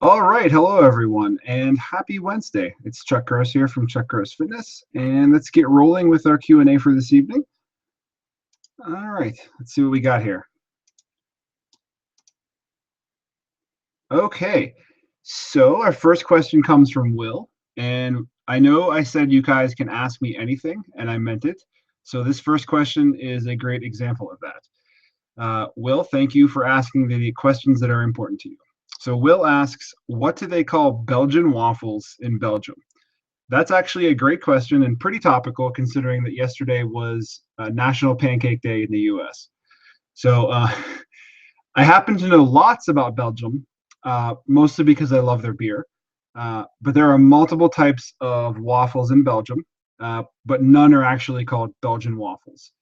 All right, hello everyone, and happy Wednesday. It's Chuck Gross here from Chuck Gross Fitness, and let's get rolling with our Q&A for this evening. All right, let's see what we got here. Okay, so our first question comes from Will, and I know I said you guys can ask me anything, and I meant it. So this first question is a great example of that. Will, thank you for asking the questions that are important to you. So Will asks, what do they call Belgian waffles in Belgium? That's actually a great question and pretty topical considering that yesterday was National Pancake Day in the US. So I happen to know lots about Belgium, mostly because I love their beer. But there are multiple types of waffles in Belgium, but none are actually called Belgian waffles.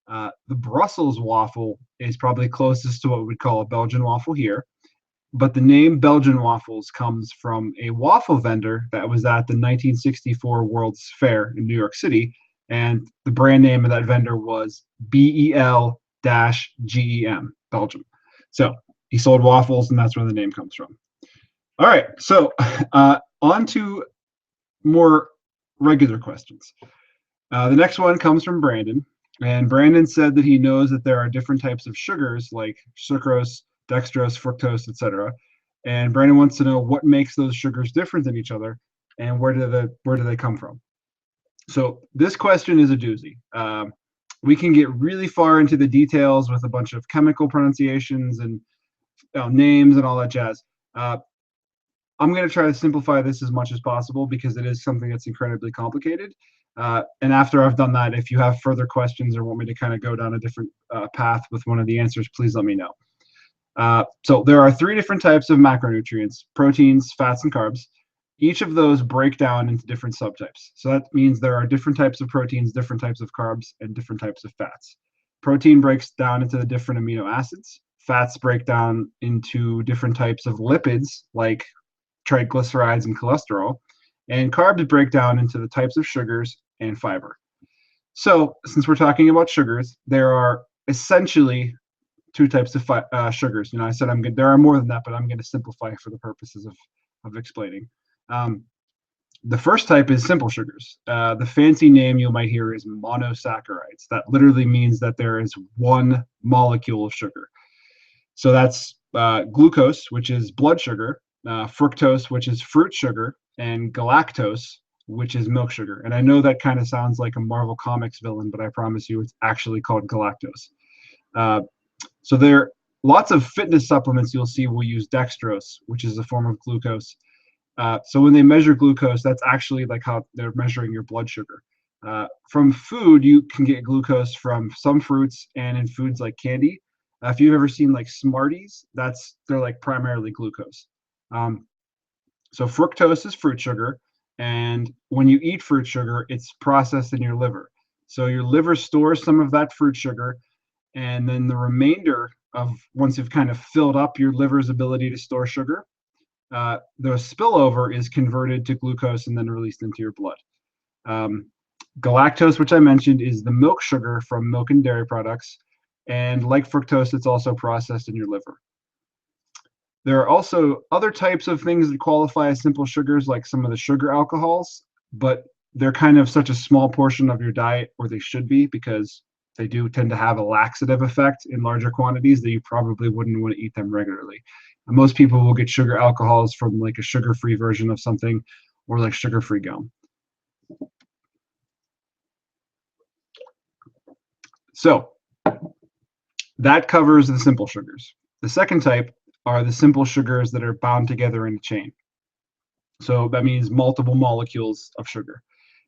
The Brussels waffle is probably closest to what we'd call a Belgian waffle here, but the name Belgian waffles comes from a waffle vendor that was at the 1964 World's Fair in New York City, and the brand name of that vendor was BEL-GEM, Belgium. So he sold waffles, and that's where the name comes from. All right, so on to more regular questions. The next one comes from Brandon, and Brandon said that he knows that there are different types of sugars like sucrose, dextrose, fructose, etc. And Brandon wants to know what makes those sugars different than each other, and where do they come from? So this question is a doozy. We can get really far into the details with a bunch of chemical pronunciations and names and all that jazz. I'm going to try to simplify this as much as possible because it is something that's incredibly complicated. And after I've done that, if you have further questions or want me to kind of go down a different path with one of the answers, please let me know. So there are three different types of macronutrients: proteins, fats, and carbs. Each of those break down into different subtypes. So that means there are different types of proteins, different types of carbs, and different types of fats. Protein breaks down into the different amino acids. Fats break down into different types of lipids, like triglycerides and cholesterol. And carbs break down into the types of sugars and fiber. So, since we're talking about sugars, there are essentially two types of sugars. I said I'm good. There are more than that, but I'm going to simplify for the purposes of explaining. Um, the first type is simple sugars. The fancy name you might hear is monosaccharides. That literally means that there is one molecule of sugar. So that's glucose, which is blood sugar, fructose, which is fruit sugar, and galactose, which is milk sugar. And I know that kind of sounds like a Marvel Comics villain, but I promise you it's actually called galactose. Uh, so there, lots of fitness supplements you'll see will use dextrose, which is a form of glucose. So when they measure glucose, that's actually like how they're measuring your blood sugar. From food, you can get glucose from some fruits and in foods like candy. If you've ever seen like Smarties, they're like primarily glucose. Um, so fructose is fruit sugar, and when you eat fruit sugar, it's processed in your liver. So your liver stores some of that fruit sugar, and then the remainder of once you've kind of filled up your liver's ability to store sugar, the spillover is converted to glucose and then released into your blood. Um, Galactose, which I mentioned, is the milk sugar from milk and dairy products. And like fructose, it's also processed in your liver. There are also other types of things that qualify as simple sugars, like some of the sugar alcohols, but they're kind of such a small portion of your diet, or they should be, because they do tend to have a laxative effect in larger quantities that you probably wouldn't want to eat them regularly. And most people will get sugar alcohols from like a sugar-free version of something or like sugar-free gum. So that covers the simple sugars. The second type are the simple sugars that are bound together in a chain. So that means multiple molecules of sugar.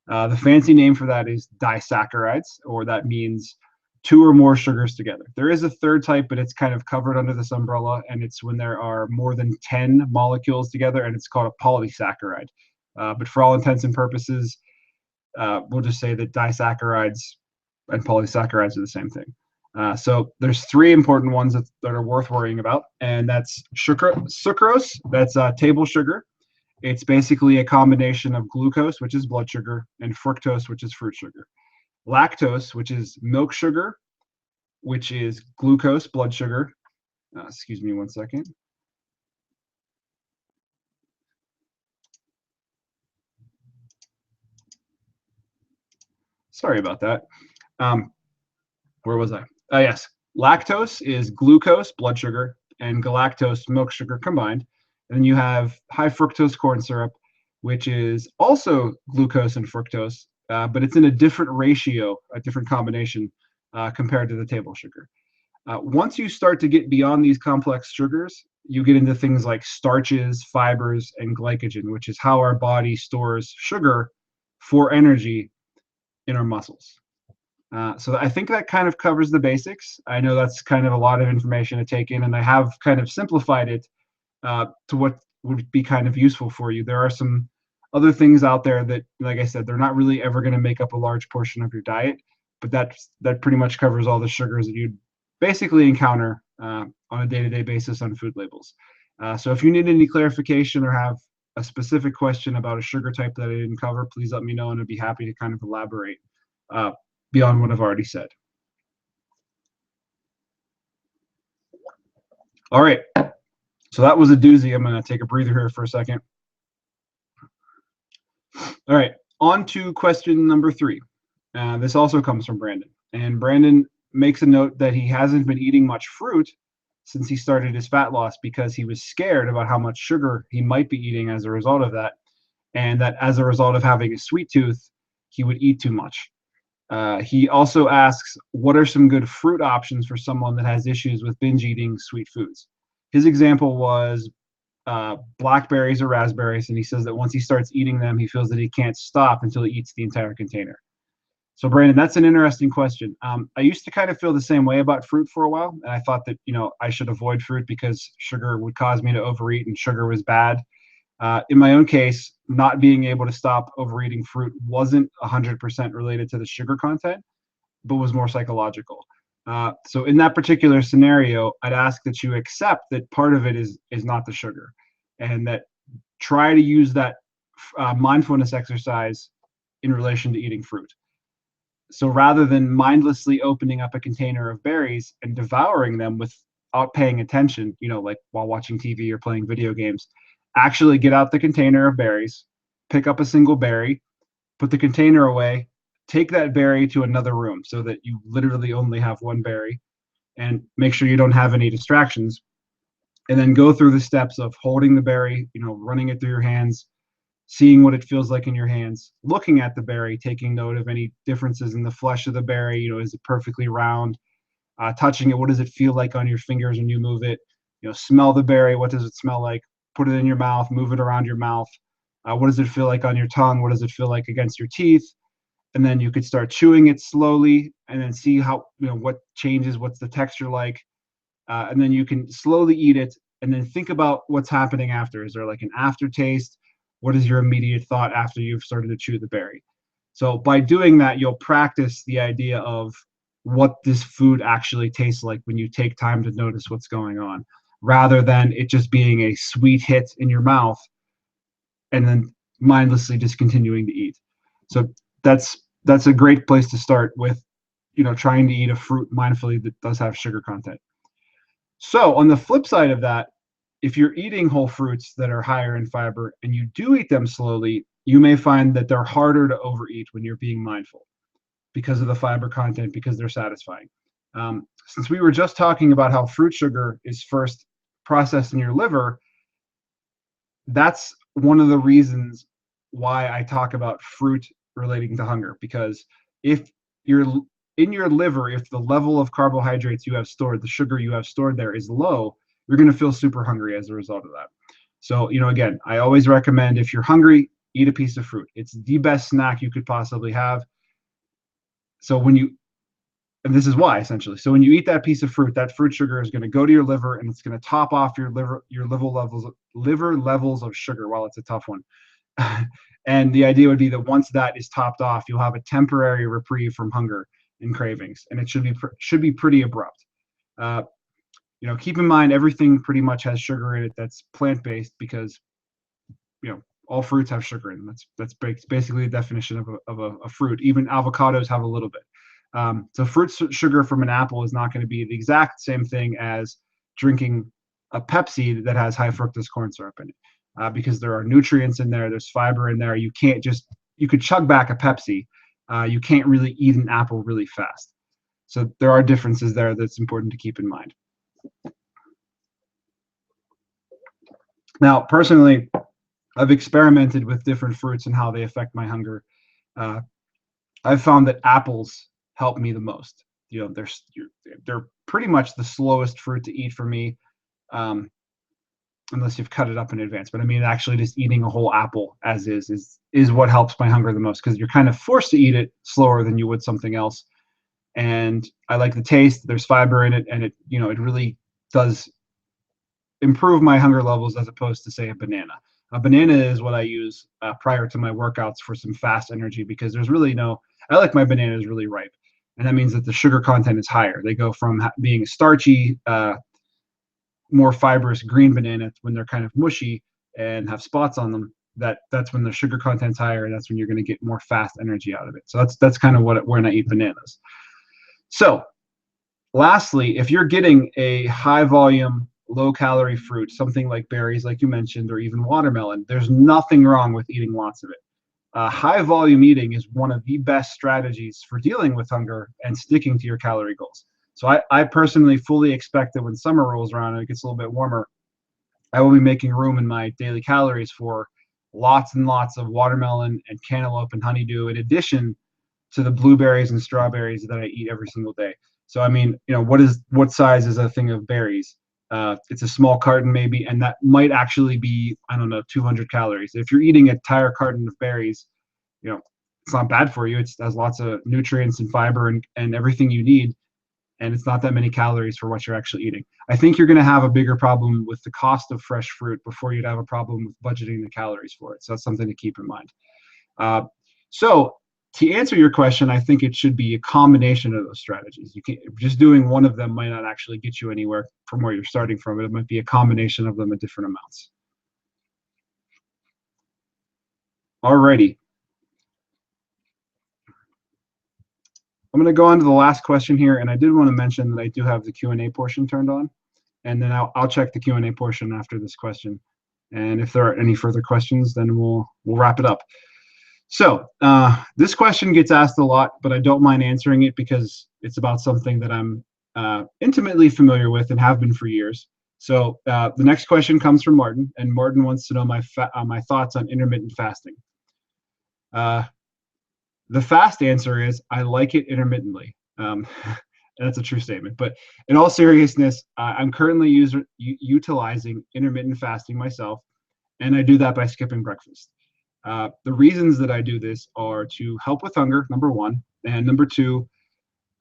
The fancy name for that is disaccharides, or that means two or more sugars together. There is a third type, but it's kind of covered under this umbrella, and it's when there are more than 10 molecules together, and it's called a polysaccharide. But for all intents and purposes, we'll just say that disaccharides and polysaccharides are the same thing. So there's three important ones that are worth worrying about, and that's sucrose, that's table sugar. It's basically a combination of glucose, which is blood sugar, and fructose, which is fruit sugar. Lactose, which is milk sugar, which is glucose, blood sugar. Excuse me one second. Sorry about that. Where was I? Yes. Lactose is glucose, blood sugar, and galactose, milk sugar combined. And then you have high fructose corn syrup, which is also glucose and fructose, but it's in a different ratio, a different combination compared to the table sugar. Once you start to get beyond these complex sugars, you get into things like starches, fibers, and glycogen, which is how our body stores sugar for energy in our muscles. So I think that kind of covers the basics. I know that's kind of a lot of information to take in, and I have kind of simplified it to what would be kind of useful for you. There are some other things out there that, like I said, they're not really ever going to make up a large portion of your diet, but that pretty much covers all the sugars that you'd basically encounter on a day-to-day basis on food labels. So if you need any clarification or have a specific question about a sugar type that I didn't cover, please let me know, and I'd be happy to kind of elaborate beyond what I've already said. All right, so that was a doozy. I'm going to take a breather here for a second. All right, on to question number 3. This also comes from Brandon, and Brandon makes a note that he hasn't been eating much fruit since he started his fat loss because he was scared about how much sugar he might be eating as a result of that, and that as a result of having a sweet tooth, he would eat too much. He also asks, what are some good fruit options for someone that has issues with binge eating sweet foods? His example was blackberries or raspberries, and he says that once he starts eating them, he feels that he can't stop until he eats the entire container. So Brandon, that's an interesting question. I used to kind of feel the same way about fruit for a while, and I thought that I should avoid fruit because sugar would cause me to overeat, and sugar was bad. In my own case, not being able to stop overeating fruit wasn't 100% related to the sugar content, but was more psychological. So in that particular scenario, I'd ask that you accept that part of it is not the sugar, and that try to use that mindfulness exercise in relation to eating fruit. So rather than mindlessly opening up a container of berries and devouring them without paying attention, like while watching TV or playing video games, actually get out the container of berries, pick up a single berry, put the container away, take that berry to another room so that you literally only have one berry, and make sure you don't have any distractions. And then go through the steps of holding the berry, running it through your hands, seeing what it feels like in your hands, looking at the berry, taking note of any differences in the flesh of the berry. Is it perfectly round? Touching it, what does it feel like on your fingers when you move it? Smell the berry. What does it smell like? Put it in your mouth, move it around your mouth. What does it feel like on your tongue? What does it feel like against your teeth? And then you could start chewing it slowly and then see how, what changes, what's the texture like. And then you can slowly eat it and then think about what's happening after. Is there like an aftertaste? What is your immediate thought after you've started to chew the berry? So by doing that, you'll practice the idea of what this food actually tastes like when you take time to notice what's going on, rather than it just being a sweet hit in your mouth and then mindlessly just continuing to eat. So that's a great place to start with, trying to eat a fruit mindfully that does have sugar content. So on the flip side of that, if you're eating whole fruits that are higher in fiber and you do eat them slowly, you may find that they're harder to overeat when you're being mindful because of the fiber content, because they're satisfying. Since we were just talking about how fruit sugar is first processed in your liver, that's one of the reasons why I talk about fruit relating to hunger, because if you're in your liver, if the level of carbohydrates you have stored, the sugar you have stored there is low, you're going to feel super hungry as a result of that. So, again, I always recommend if you're hungry, eat a piece of fruit. It's the best snack you could possibly have. So and this is why essentially. So when you eat that piece of fruit, that fruit sugar is going to go to your liver and it's going to top off your liver levels of sugar. While it's a tough one. And the idea would be that once that is topped off, you'll have a temporary reprieve from hunger and cravings, and it should be pretty abrupt. Keep in mind everything pretty much has sugar in it that's plant-based, because all fruits have sugar in them. That's basically the definition of a fruit. Even avocados have a little bit. So fruit sugar from an apple is not going to be the exact same thing as drinking a Pepsi that has high fructose corn syrup in it, because there are nutrients in there, there's fiber in there. You could chug back a Pepsi, you can't really eat an apple really fast. So there are differences there that's important to keep in mind. Now, personally, I've experimented with different fruits and how they affect my hunger. Uh, I've found that apples help me the most. You know, they're pretty much the slowest fruit to eat for me, um, unless you've cut it up in advance. But I mean, actually, just eating a whole apple as is what helps my hunger the most because you're kind of forced to eat it slower than you would something else. And I like the taste. There's fiber in it, and it really does improve my hunger levels as opposed to say a banana. A banana is what I use prior to my workouts for some fast energy because there's really no. I like my bananas really ripe, and that means that the sugar content is higher. They go from being starchy, more fibrous green bananas when they're kind of mushy and have spots on them. That's when the sugar content's higher, and that's when you're going to get more fast energy out of it. So that's kind of when I eat bananas. So lastly, if you're getting a high volume, low calorie fruit, something like berries, like you mentioned, or even watermelon, there's nothing wrong with eating lots of it. High volume eating is one of the best strategies for dealing with hunger and sticking to your calorie goals. So I personally fully expect that when summer rolls around and it gets a little bit warmer, I will be making room in my daily calories for lots and lots of watermelon and cantaloupe and honeydew, in addition to the blueberries and strawberries that I eat every single day. So I mean, what size is a thing of berries? It's a small carton maybe, and that might actually be, I don't know, 200 calories. If you're eating an entire carton of berries, it's not bad for you. It has lots of nutrients and fiber and everything you need, and it's not that many calories for what you're actually eating. I think you're going to have a bigger problem with the cost of fresh fruit before you'd have a problem with budgeting the calories for it. So that's something to keep in mind. Uh, so to answer your question, I think it should be a combination of those strategies. You can't just doing one of them might not actually get you anywhere from where you're starting from, but it might be a combination of them at different amounts. Alrighty. I'm going to go on to the last question here, and I did want to mention that I do have the Q&A portion turned on, and then I'll check the Q&A portion after this question. And if there are any further questions, then we'll wrap it up. So this question gets asked a lot, but I don't mind answering it because it's about something that I'm intimately familiar with and have been for years. So the next question comes from Martin, and Martin wants to know my thoughts on intermittent fasting. The fast answer is I like it intermittently. That's a true statement. But in all seriousness, I'm currently utilizing intermittent fasting myself, and I do that by skipping breakfast. The reasons that I do this are to help with hunger, number one, and number two,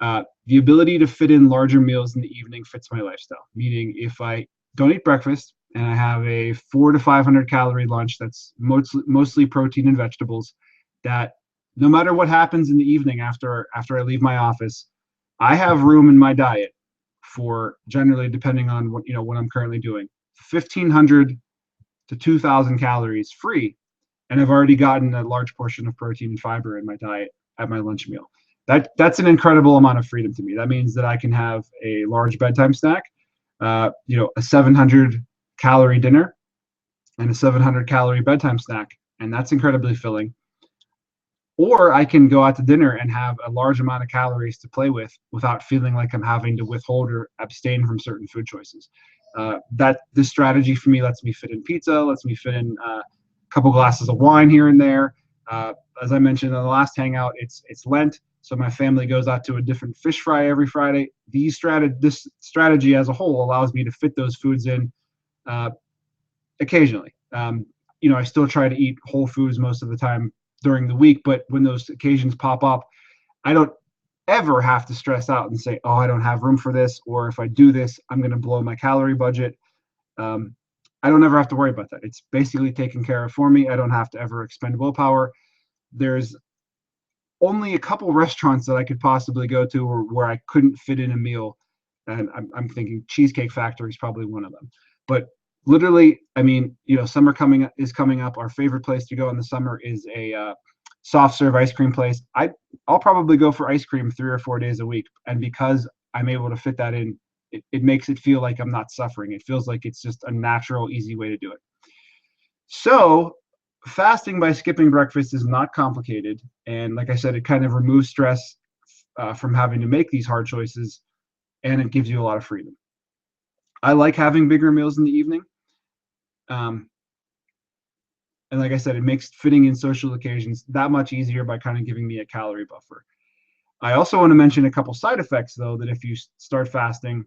the ability to fit in larger meals in the evening fits my lifestyle. Meaning, if I don't eat breakfast and I have a 400 to 500 calorie lunch that's mostly protein and vegetables, that no matter what happens in the evening after I leave my office, I have room in my diet for, generally, depending on what I'm currently doing, 1,500 to 2,000 calories free, and I've already gotten a large portion of protein and fiber in my diet at my lunch meal. That's an incredible amount of freedom to me. That means that I can have a large bedtime snack, a 700 calorie dinner, and a 700 calorie bedtime snack, and that's incredibly filling. Or I can go out to dinner and have a large amount of calories to play with without feeling like I'm having to withhold or abstain from certain food choices. This strategy for me lets me fit in pizza, lets me fit in a couple glasses of wine here and there. As I mentioned in the last hangout, it's Lent, so my family goes out to a different fish fry every Friday. This strategy as a whole allows me to fit those foods in occasionally. I still try to eat whole foods most of the time during the week, but when those occasions pop up, I don't ever have to stress out and say, oh, I don't have room for this, or if I do this, I'm going to blow my calorie budget. I don't ever have to worry about that. It's basically taken care of for me. I don't have to ever expend willpower. There's only a couple restaurants that I could possibly go to where I couldn't fit in a meal, and I'm thinking Cheesecake Factory is probably one of them. But literally, I mean, summer is coming up. Our favorite place to go in the summer is a soft serve ice cream place. I'll probably go for ice cream 3 or 4 days a week, and because I'm able to fit that in, it makes it feel like I'm not suffering. It feels like it's just a natural, easy way to do it. So fasting by skipping breakfast is not complicated. And like I said, it kind of removes stress from having to make these hard choices, and it gives you a lot of freedom. I like having bigger meals in the evening. Um, and like I said, it makes fitting in social occasions that much easier by kind of giving me a calorie buffer. I also want to mention a couple side effects, though, that if you start fasting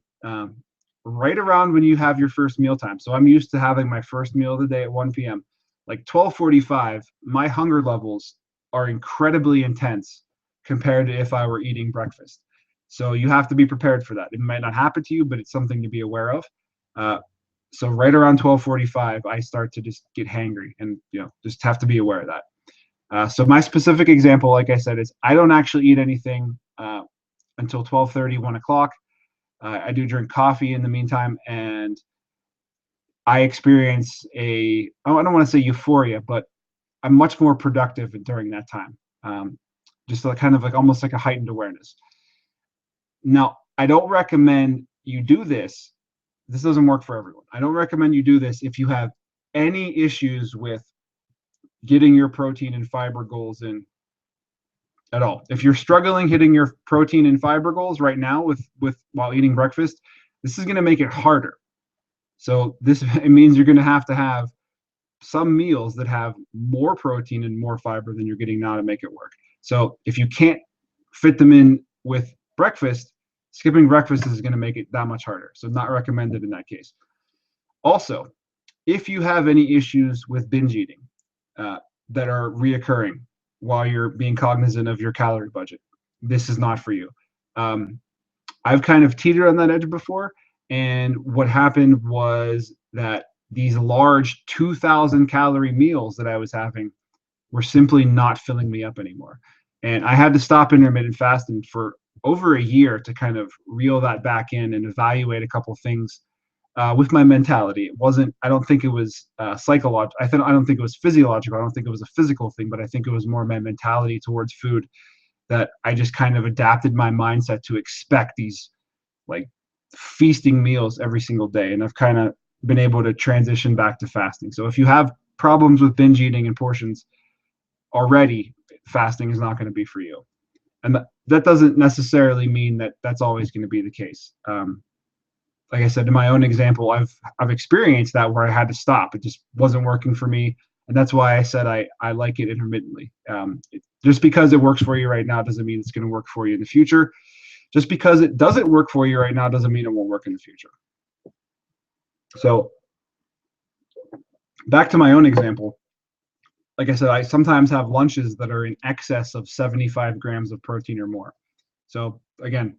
right around when you have your first meal time. So I'm used to having my first meal of the day at 1 p.m. Like 12:45, my hunger levels are incredibly intense compared to if I were eating breakfast. So you have to be prepared for that. It might not happen to you, but it's something to be aware of. Uh, so right around 12:45, I start to just get hangry, and just have to be aware of that. So my specific example, like I said, is I don't actually eat anything until 12:30, 1 o'clock. I do drink coffee in the meantime, and I experience I don't want to say euphoria, but I'm much more productive during that time. Just kind of like almost like a heightened awareness. Now, I don't recommend you do this. This doesn't work for everyone. I don't recommend you do this if you have any issues with getting your protein and fiber goals in at all. If you're struggling hitting your protein and fiber goals right now with while eating breakfast, this is going to make it harder. So it means you're going to have some meals that have more protein and more fiber than you're getting now to make it work. So if you can't fit them in with breakfast, skipping breakfast is going to make it that much harder. So not recommended in that case. Also, if you have any issues with binge eating that are reoccurring while you're being cognizant of your calorie budget, this is not for you. I've kind of teetered on that edge before, and what happened was that these large 2,000 calorie meals that I was having were simply not filling me up anymore. And I had to stop intermittent fasting for over a year to kind of reel that back in and evaluate a couple things with my mentality. I don't think it was psychological. I don't think it was physiological. I don't think it was a physical thing, but I think it was more my mentality towards food, that I just kind of adapted my mindset to expect these like feasting meals every single day. And I've kind of been able to transition back to fasting. So if you have problems with binge eating and portions already, fasting is not going to be for you. And that doesn't necessarily mean that that's always going to be the case. Like I said, in my own example, I've experienced that where I had to stop. It just wasn't working for me. And that's why I said I like it intermittently. Just because it works for you right now doesn't mean it's going to work for you in the future. Just because it doesn't work for you right now doesn't mean it won't work in the future. So back to my own example, like I said, I sometimes have lunches that are in excess of 75 grams of protein or more. So again,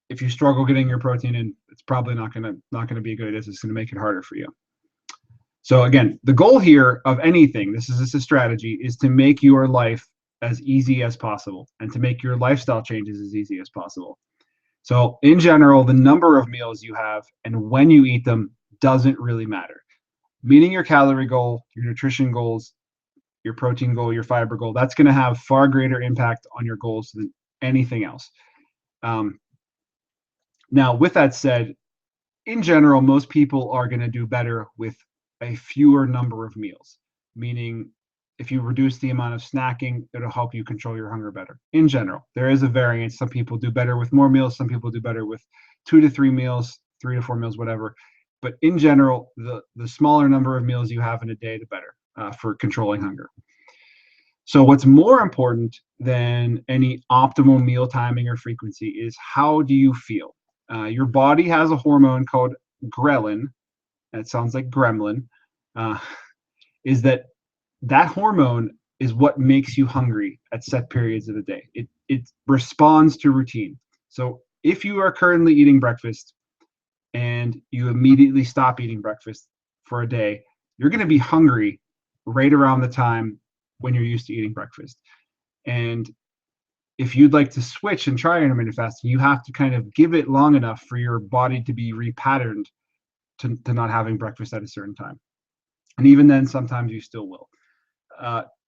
if you struggle getting your protein in, it's probably not gonna be a good idea. It's going to make it harder for you. So again, the goal here of anything, this is a strategy, is to make your life as easy as possible and to make your lifestyle changes as easy as possible. So in general, the number of meals you have and when you eat them doesn't really matter. Meeting your calorie goal, your nutrition goals, your protein goal, your fiber goal, that's going to have far greater impact on your goals than anything else. Now, with that said, in general, most people are going to do better with a fewer number of meals, meaning if you reduce the amount of snacking, it'll help you control your hunger better. In general, there is a variance. Some people do better with more meals. Some people do better with 2 to 3 meals, 3 to 4 meals, whatever. But in general, the smaller number of meals you have in a day, the better for controlling hunger. So what's more important than any optimal meal timing or frequency is how do you feel? Your body has a hormone called ghrelin. That sounds like gremlin. Is that hormone is what makes you hungry at set periods of the day. It responds to routine. So if you are currently eating breakfast and you immediately stop eating breakfast for a day, you're going to be hungry right around the time when you're used to eating breakfast. And if you'd like to switch and try intermittent fasting, you have to kind of give it long enough for your body to be repatterned to not having breakfast at a certain time. And even then, sometimes you still will.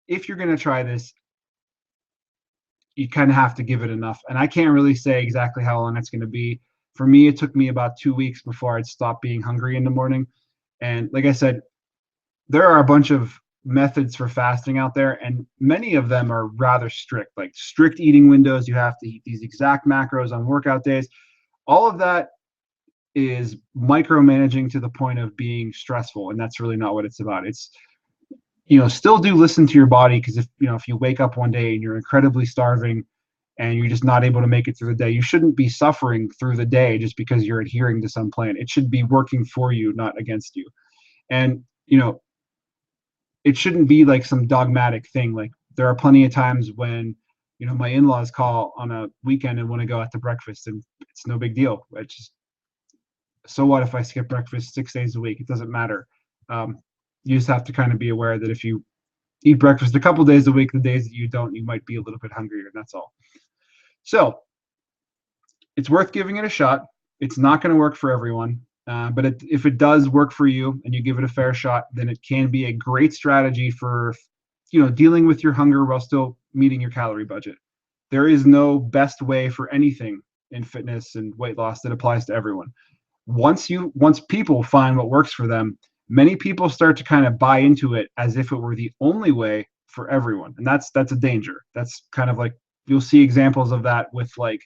If you're going to try this, you kind of have to give it enough. And I can't really say exactly how long it's going to be. For me, it took me about 2 weeks before I'd stop being hungry in the morning. And like I said, there are a bunch of methods for fasting out there, and many of them are rather strict, like strict eating windows. You have to eat these exact macros on workout days. All of that is micromanaging to the point of being stressful, and that's really not what it's about. It's, still do listen to your body, because if you wake up one day and you're incredibly starving and you're just not able to make it through the day, you shouldn't be suffering through the day just because you're adhering to some plan. It should be working for you, not against you. And it shouldn't be like some dogmatic thing. Like, there are plenty of times when my in-laws call on a weekend and want to go out to breakfast, and it's no big deal. It's just, so what if I skip breakfast 6 days a week? It doesn't matter. You just have to kind of be aware that if you eat breakfast a couple days a week, the days that you don't, you might be a little bit hungrier, and that's all. So it's worth giving it a shot. It's not going to work for everyone, but if it does work for you and you give it a fair shot, then it can be a great strategy for dealing with your hunger while still meeting your calorie budget. There is no best way for anything in fitness and weight loss that applies to everyone. Once people find what works for them, many people start to kind of buy into it as if it were the only way for everyone, and that's a danger. That's kind of like, you'll see examples of that with like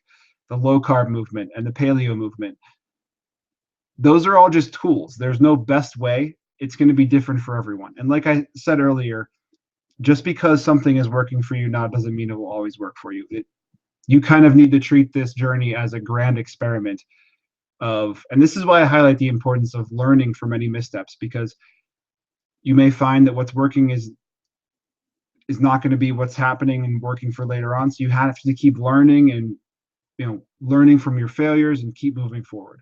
the low carb movement and the paleo movement. Those are all just tools. There's no best way. It's going to be different for everyone. And like I said earlier, just because something is working for you now doesn't mean it will always work for you. You kind of need to treat this journey as a grand experiment and this is why I highlight the importance of learning from any missteps, because you may find that what's working is not going to be what's happening and working for later on. So you have to keep learning and learning from your failures and keep moving forward.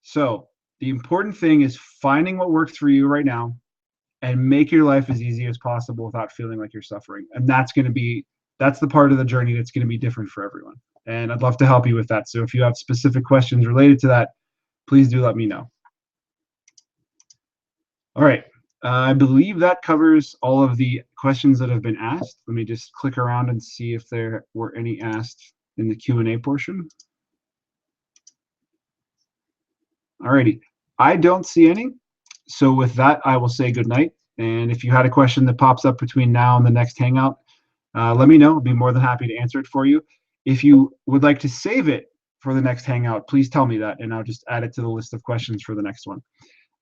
So the important thing is finding what works for you right now and make your life as easy as possible without feeling like you're suffering. And that's the part of the journey that's going to be different for everyone. And I'd love to help you with that. So if you have specific questions related to that, please do let me know. All right. I believe that covers all of the questions that have been asked. Let me just click around and see if there were any asked in the Q&A portion. All righty. I don't see any. So with that, I will say good night. And if you had a question that pops up between now and the next Hangout, let me know. I'll be more than happy to answer it for you. If you would like to save it for the next Hangout, please tell me that, and I'll just add it to the list of questions for the next one.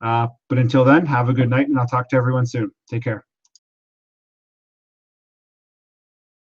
But until then, have a good night, and I'll talk to everyone soon. Take care.